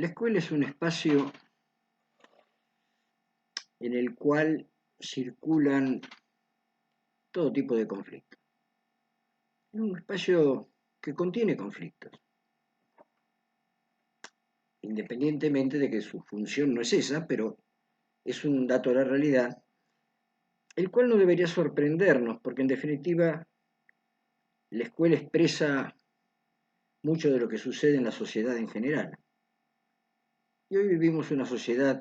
La escuela es un espacio en el cual circulan todo tipo de conflictos. Es un espacio que contiene conflictos, independientemente de que su función no es esa, pero es un dato de la realidad, el cual no debería sorprendernos, porque en definitiva la escuela expresa mucho de lo que sucede en la sociedad en general. Y hoy vivimos una sociedad,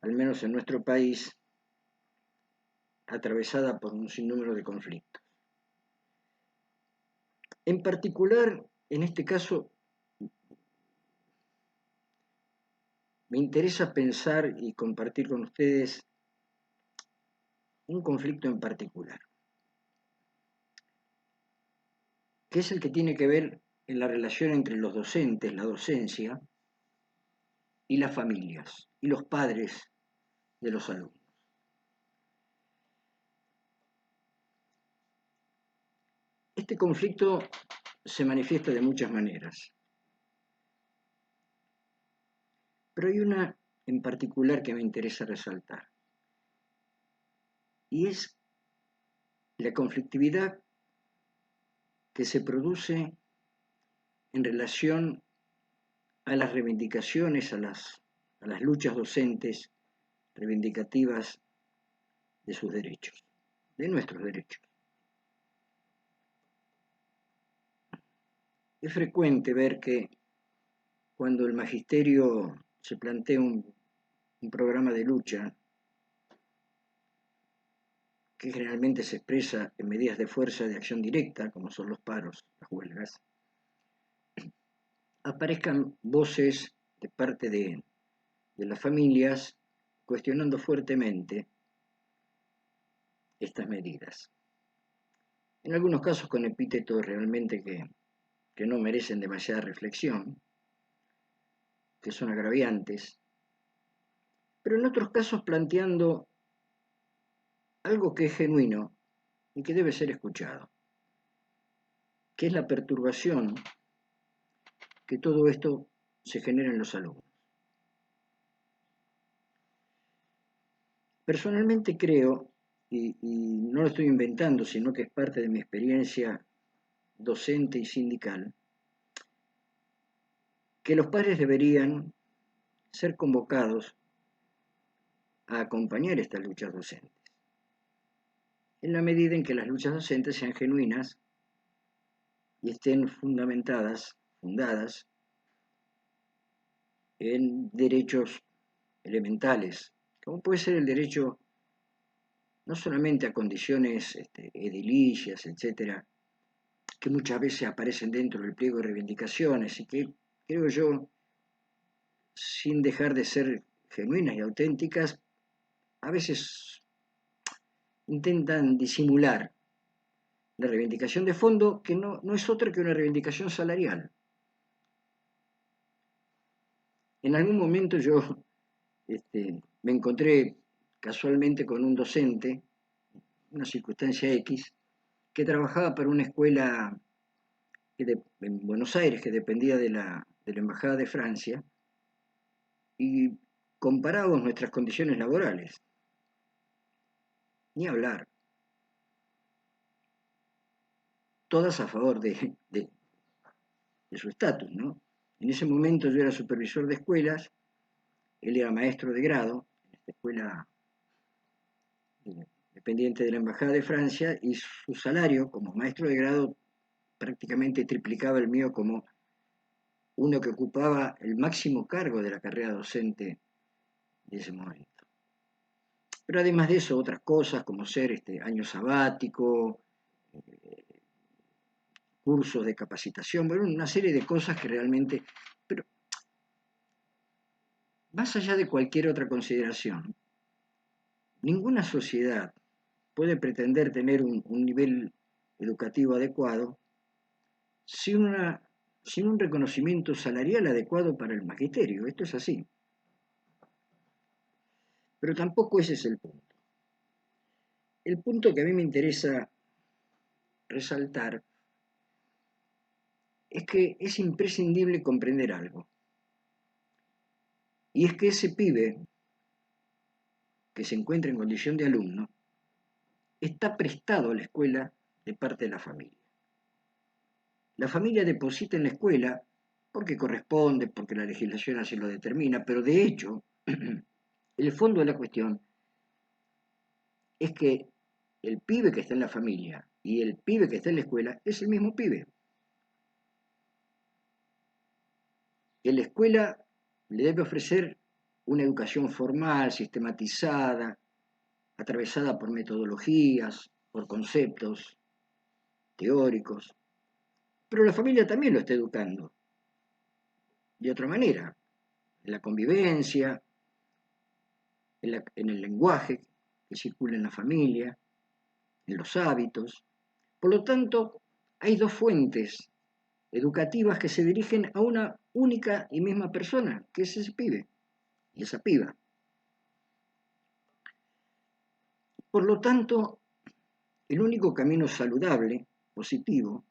al menos en nuestro país, atravesada por un sinnúmero de conflictos. En particular, en este caso, me interesa pensar y compartir con ustedes un conflicto en particular, que es el que tiene que ver en la relación entre los docentes, la docencia, y las familias, y los padres de los alumnos. Este conflicto se manifiesta de muchas maneras, pero hay una en particular que me interesa resaltar, y es la conflictividad que se produce en relación a las reivindicaciones, a las luchas docentes reivindicativas de sus derechos, de nuestros derechos. Es frecuente ver que cuando el magisterio se plantea un programa de lucha, que generalmente se expresa en medidas de fuerza de acción directa, como son los paros, las huelgas, aparezcan voces de parte de las familias cuestionando fuertemente estas medidas. En algunos casos con epítetos realmente que no merecen demasiada reflexión, que son agraviantes, pero en otros casos planteando algo que es genuino y que debe ser escuchado, que es la perturbación que todo esto se genera en los alumnos. Personalmente creo, y no lo estoy inventando, sino que es parte de mi experiencia docente y sindical, que los padres deberían ser convocados a acompañar estas luchas docentes, en la medida en que las luchas docentes sean genuinas y estén fundadas en derechos elementales, como puede ser el derecho no solamente a condiciones edilicias, etcétera, que muchas veces aparecen dentro del pliego de reivindicaciones y que, creo yo, sin dejar de ser genuinas y auténticas, a veces intentan disimular la reivindicación de fondo, que no es otra que una reivindicación salarial. En algún momento yo me encontré casualmente con un docente, una circunstancia X, que trabajaba para una escuela en Buenos Aires que dependía de la Embajada de Francia, y comparábamos nuestras condiciones laborales. Ni hablar, todas a favor de su estatus, ¿no? En ese momento yo era supervisor de escuelas, él era maestro de grado en esta escuela dependiente de la Embajada de Francia, y su salario como maestro de grado prácticamente triplicaba el mío como uno que ocupaba el máximo cargo de la carrera docente de ese momento. Pero además de eso, otras cosas como ser año sabático, eh, cursos de capacitación, bueno, una serie de cosas que realmente, pero más allá de cualquier otra consideración, ninguna sociedad puede pretender tener un nivel educativo adecuado sin, sin un reconocimiento salarial adecuado para el magisterio. Esto es así. Pero tampoco ese es el punto. El punto que a mí me interesa resaltar es que es imprescindible comprender algo. Y es que ese pibe que se encuentra en condición de alumno está prestado a la escuela de parte de la familia. La familia deposita en la escuela porque corresponde, porque la legislación así lo determina, pero de hecho, el fondo de la cuestión es que el pibe que está en la familia y el pibe que está en la escuela es el mismo pibe. En la escuela le debe ofrecer una educación formal, sistematizada, atravesada por metodologías, por conceptos teóricos, pero la familia también lo está educando de otra manera, en la convivencia, en el lenguaje que circula en la familia, en los hábitos. Por lo tanto, hay dos fuentes educativas que se dirigen a una única y misma persona, que es ese pibe y esa piba. Por lo tanto, el único camino saludable, positivo,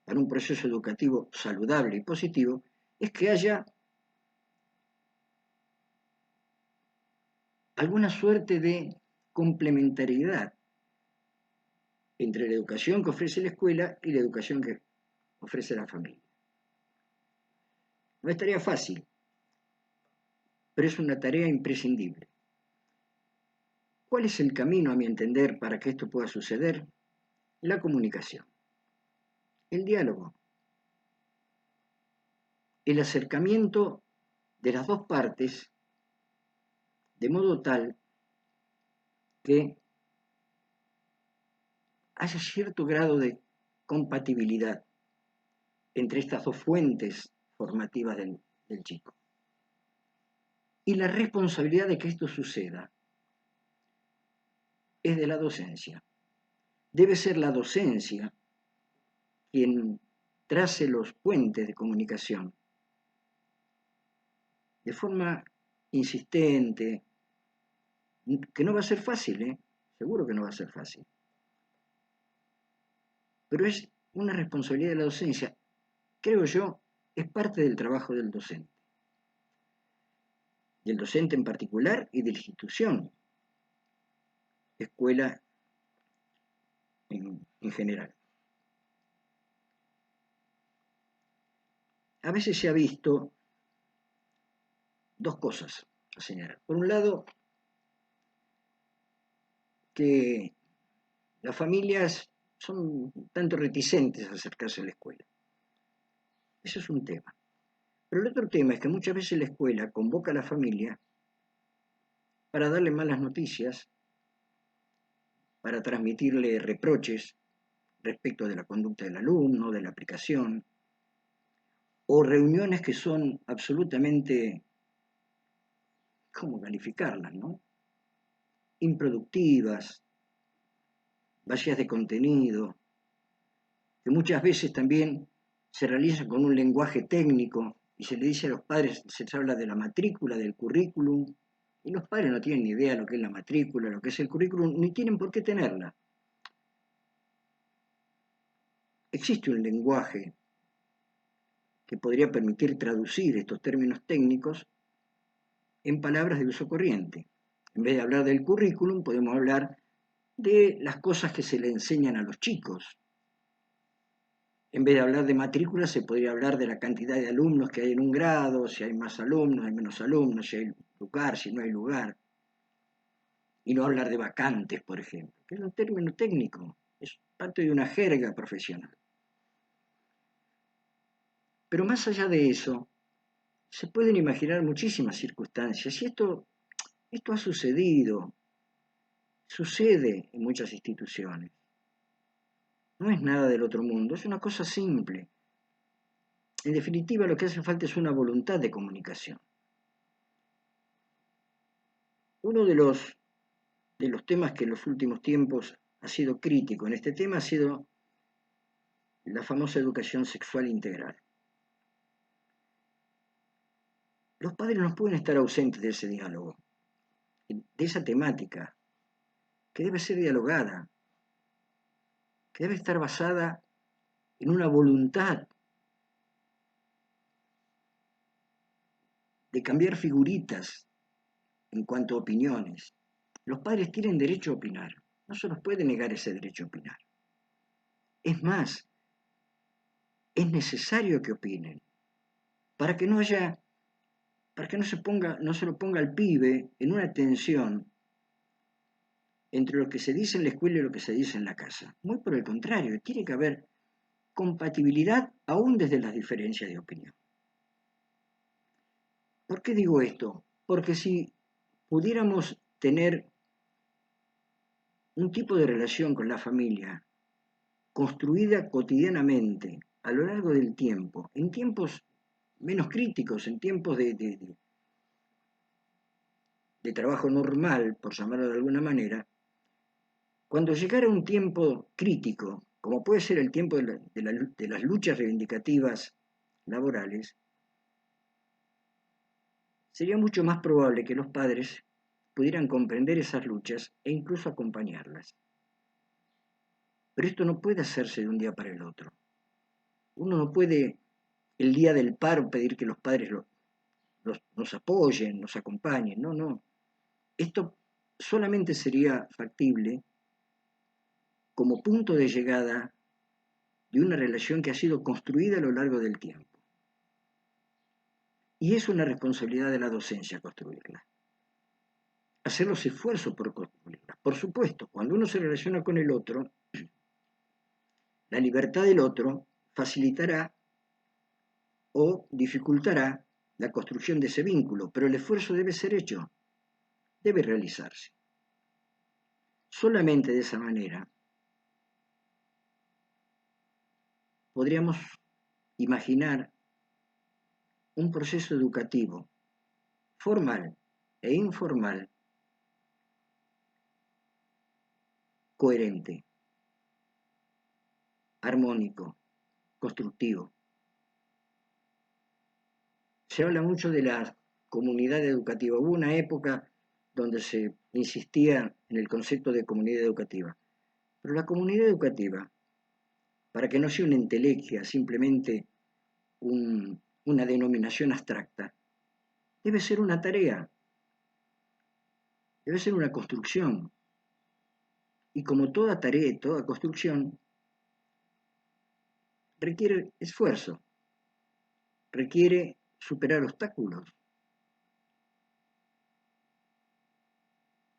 para un proceso educativo saludable y positivo, es que haya alguna suerte de complementariedad entre la educación que ofrece la escuela y la educación que ofrece la familia. No es tarea fácil, pero es una tarea imprescindible. ¿Cuál es el camino, a mi entender, para que esto pueda suceder? La comunicación, el diálogo, el acercamiento de las dos partes de modo tal que haya cierto grado de compatibilidad entre estas dos fuentes formativas del chico. Y la responsabilidad de que esto suceda es de la docencia. Debe ser la docencia quien trace los puentes de comunicación de forma insistente, que no va a ser fácil, seguro que no va a ser fácil, pero es una responsabilidad de la docencia, creo yo, es parte del trabajo del docente en particular y de la institución, escuela en general. A veces se ha visto dos cosas a señalar. Por un lado, que las familias son tanto reticentes a acercarse a la escuela. Eso es un tema. Pero el otro tema es que muchas veces la escuela convoca a la familia para darle malas noticias, para transmitirle reproches respecto de la conducta del alumno, de la aplicación, o reuniones que son absolutamente, ¿cómo calificarlas, no? Improductivas, vacías de contenido, que muchas veces también se realizan con un lenguaje técnico y se le dice a los padres, se habla de la matrícula, del currículum, y los padres no tienen ni idea de lo que es la matrícula, lo que es el currículum, ni tienen por qué tenerla. Existe un lenguaje que podría permitir traducir estos términos técnicos en palabras de uso corriente. En vez de hablar del currículum, podemos hablar de las cosas que se le enseñan a los chicos. En vez de hablar de matrícula, se podría hablar de la cantidad de alumnos que hay en un grado, si hay más alumnos, hay menos alumnos, si hay lugar, si no hay lugar. Y no hablar de vacantes, por ejemplo, que es un término técnico, es parte de una jerga profesional. Pero más allá de eso, se pueden imaginar muchísimas circunstancias. Y esto ha sucedido, sucede en muchas instituciones. No es nada del otro mundo, es una cosa simple. En definitiva, lo que hace falta es una voluntad de comunicación. Uno de los temas que en los últimos tiempos ha sido crítico en este tema ha sido la famosa educación sexual integral. Los padres no pueden estar ausentes de ese diálogo, de esa temática, que debe ser dialogada, que debe estar basada en una voluntad de cambiar figuritas en cuanto a opiniones. Los padres tienen derecho a opinar, no se los puede negar ese derecho a opinar. Es más, es necesario que opinen, para que no haya, para que no se lo ponga al pibe en una tensión entre lo que se dice en la escuela y lo que se dice en la casa. Muy por el contrario, tiene que haber compatibilidad aún desde las diferencias de opinión. ¿Por qué digo esto? Porque si pudiéramos tener un tipo de relación con la familia construida cotidianamente a lo largo del tiempo, en tiempos menos críticos, en tiempos de trabajo normal, por llamarlo de alguna manera, cuando llegara un tiempo crítico, como puede ser el tiempo de las luchas reivindicativas laborales, sería mucho más probable que los padres pudieran comprender esas luchas e incluso acompañarlas. Pero esto no puede hacerse de un día para el otro. Uno no puede el día del paro pedir que los padres nos apoyen, nos acompañen. No, no. Esto solamente sería factible como punto de llegada de una relación que ha sido construida a lo largo del tiempo. Y es una responsabilidad de la docencia construirla. Hacer los esfuerzos por construirla. Por supuesto, cuando uno se relaciona con el otro, la libertad del otro facilitará o dificultará la construcción de ese vínculo, pero el esfuerzo debe ser hecho, debe realizarse. Solamente de esa manera podríamos imaginar un proceso educativo formal e informal coherente, armónico, constructivo. Se habla mucho de la comunidad educativa. Hubo una época donde se insistía en el concepto de comunidad educativa. Pero la comunidad educativa, para que no sea una entelequia, simplemente una denominación abstracta, debe ser una tarea, debe ser una construcción. Y como toda tarea y toda construcción, requiere esfuerzo, requiere superar obstáculos,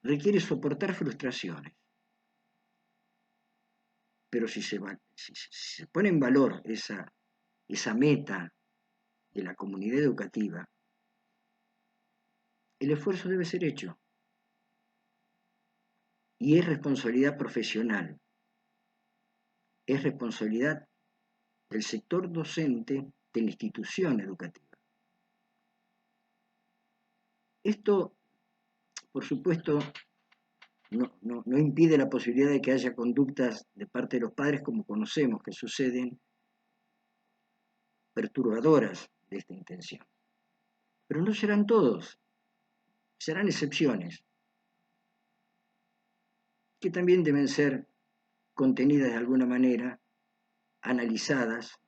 requiere soportar frustraciones. Pero si se pone en valor esa meta de la comunidad educativa, el esfuerzo debe ser hecho. Y es responsabilidad profesional, es responsabilidad del sector docente de la institución educativa. Esto, por supuesto, no impide la posibilidad de que haya conductas de parte de los padres, como conocemos, que suceden, perturbadoras de esta intención. Pero no serán todos, serán excepciones, que también deben ser contenidas de alguna manera, analizadas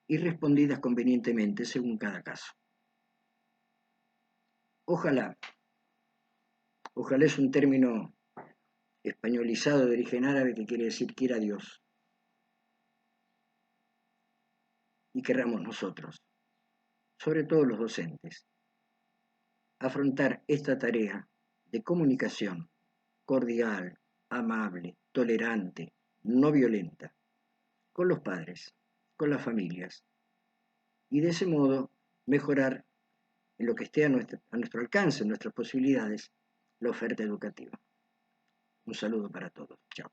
y respondidas convenientemente según cada caso. Ojalá es un término españolizado de origen árabe que quiere decir quiera Dios. Y querramos nosotros, sobre todo los docentes, afrontar esta tarea de comunicación cordial, amable, tolerante, no violenta, con los padres, con las familias, y de ese modo mejorar en lo que esté a nuestro alcance, en nuestras posibilidades, la oferta educativa. Un saludo para todos. Chao.